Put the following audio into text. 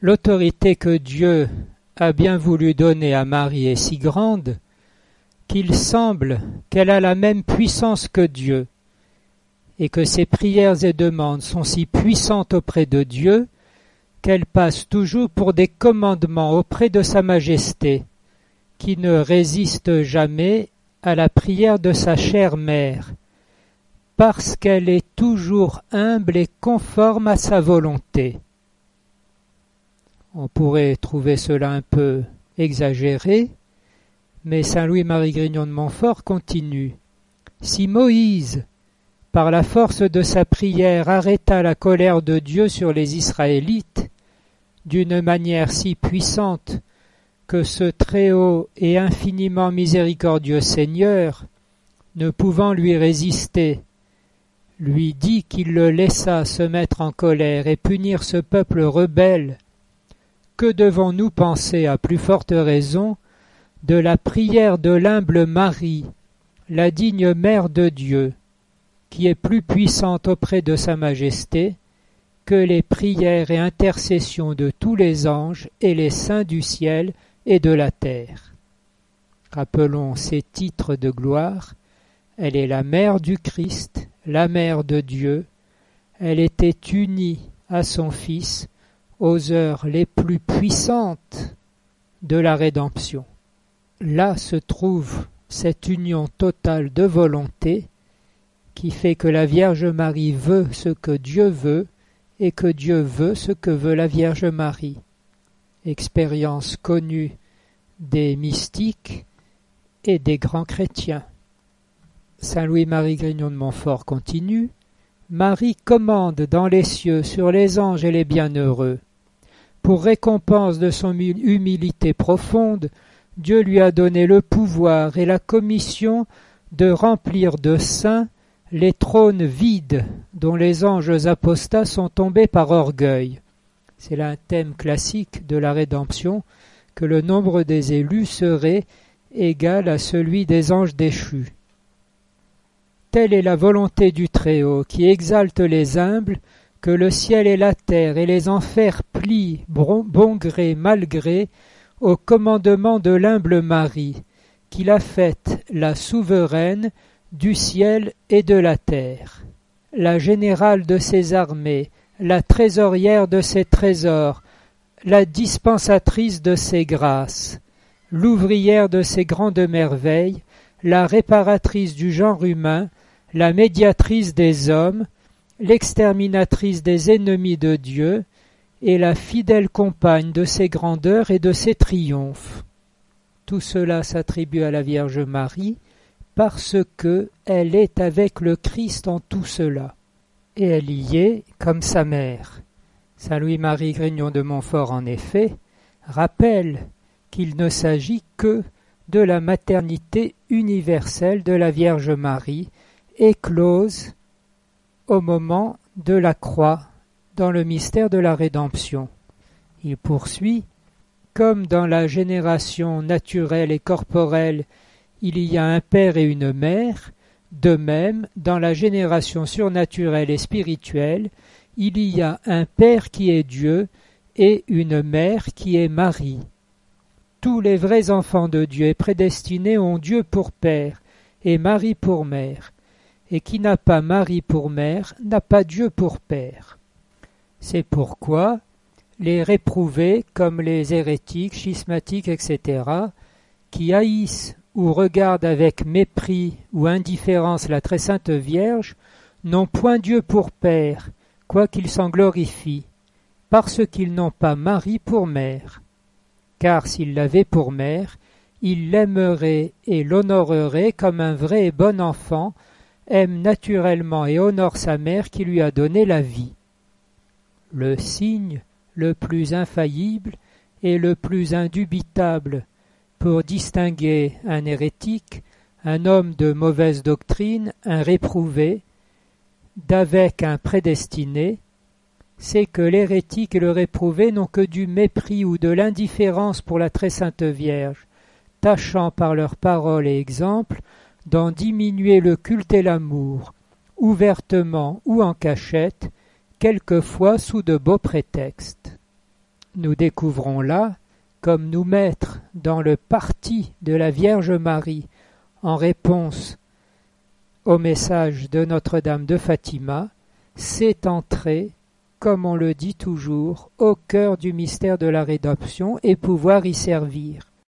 L'autorité que Dieu a bien voulu donner à Marie est si grande qu'il semble qu'elle a la même puissance que Dieu, et que ses prières et demandes sont si puissantes auprès de Dieu qu'elle passe toujours pour des commandements auprès de Sa Majesté, qui ne résiste jamais à la prière de sa chère mère, parce qu'elle est toujours humble et conforme à sa volonté. On pourrait trouver cela un peu exagéré, mais Saint Louis-Marie Grignon de Montfort continue. Si Moïse, par la force de sa prière, arrêta la colère de Dieu sur les Israélites, d'une manière si puissante que ce Très-Haut et infiniment miséricordieux Seigneur, ne pouvant lui résister, lui dit qu'il le laissa se mettre en colère et punir ce peuple rebelle, que devons-nous penser à plus forte raison de la prière de l'humble Marie, la digne mère de Dieu, qui est plus puissante auprès de Sa Majesté que les prières et intercessions de tous les anges et les saints du ciel et de la terre. Rappelons ces titres de gloire. Elle est la mère du Christ, la mère de Dieu. Elle était unie à son Fils aux heures les plus puissantes de la rédemption. Là se trouve cette union totale de volonté qui fait que la Vierge Marie veut ce que Dieu veut et que Dieu veut ce que veut la Vierge Marie. Expérience connue des mystiques et des grands chrétiens. Saint Louis-Marie Grignon de Montfort continue. Marie commande dans les cieux sur les anges et les bienheureux. Pour récompense de son humilité profonde, Dieu lui a donné le pouvoir et la commission de remplir de saints les trônes vides dont les anges apostats sont tombés par orgueil. C'est là un thème classique de la rédemption, que le nombre des élus serait égal à celui des anges déchus. Telle est la volonté du Très-Haut, qui exalte les humbles, que le ciel et la terre et les enfers plient, bon gré, mal gré, au commandement de l'humble Marie, qui l'a faite la souveraine du ciel et de la terre, la générale de ses armées, la trésorière de ses trésors, la dispensatrice de ses grâces, l'ouvrière de ses grandes merveilles, la réparatrice du genre humain, la médiatrice des hommes, l'exterminatrice des ennemis de Dieu, et la fidèle compagne de ses grandeurs et de ses triomphes. Tout cela s'attribue à la Vierge Marie, parce que elle est avec le Christ en tout cela, et elle y est comme sa mère. Saint Louis-Marie Grignon de Montfort, en effet, rappelle qu'il ne s'agit que de la maternité universelle de la Vierge Marie, éclose au moment de la croix dans le mystère de la rédemption. Il poursuit, comme dans la génération naturelle et corporelle, il y a un père et une mère, de même, dans la génération surnaturelle et spirituelle, il y a un père qui est Dieu et une mère qui est Marie. Tous les vrais enfants de Dieu et prédestinés ont Dieu pour père et Marie pour mère, et qui n'a pas Marie pour mère n'a pas Dieu pour père. C'est pourquoi les réprouvés, comme les hérétiques, schismatiques, etc., qui haïssent ou regardent avec mépris ou indifférence la très sainte Vierge, n'ont point Dieu pour père, quoiqu'ils s'en glorifient, parce qu'ils n'ont pas Marie pour mère. Car s'ils l'avaient pour mère, ils l'aimeraient et l'honoreraient comme un vrai et bon enfant aime naturellement et honore sa mère qui lui a donné la vie. Le signe le plus infaillible et le plus indubitable pour distinguer un hérétique, un homme de mauvaise doctrine, un réprouvé, d'avec un prédestiné, c'est que l'hérétique et le réprouvé n'ont que du mépris ou de l'indifférence pour la très sainte Vierge, tâchant par leurs paroles et exemples d'en diminuer le culte et l'amour, ouvertement ou en cachette, quelquefois sous de beaux prétextes. nous découvrons là, comme nous mettre dans le parti de la Vierge Marie en réponse au message de Notre-Dame de Fatima, c'est entrer, comme on le dit toujours, au cœur du mystère de la rédemption et pouvoir y servir.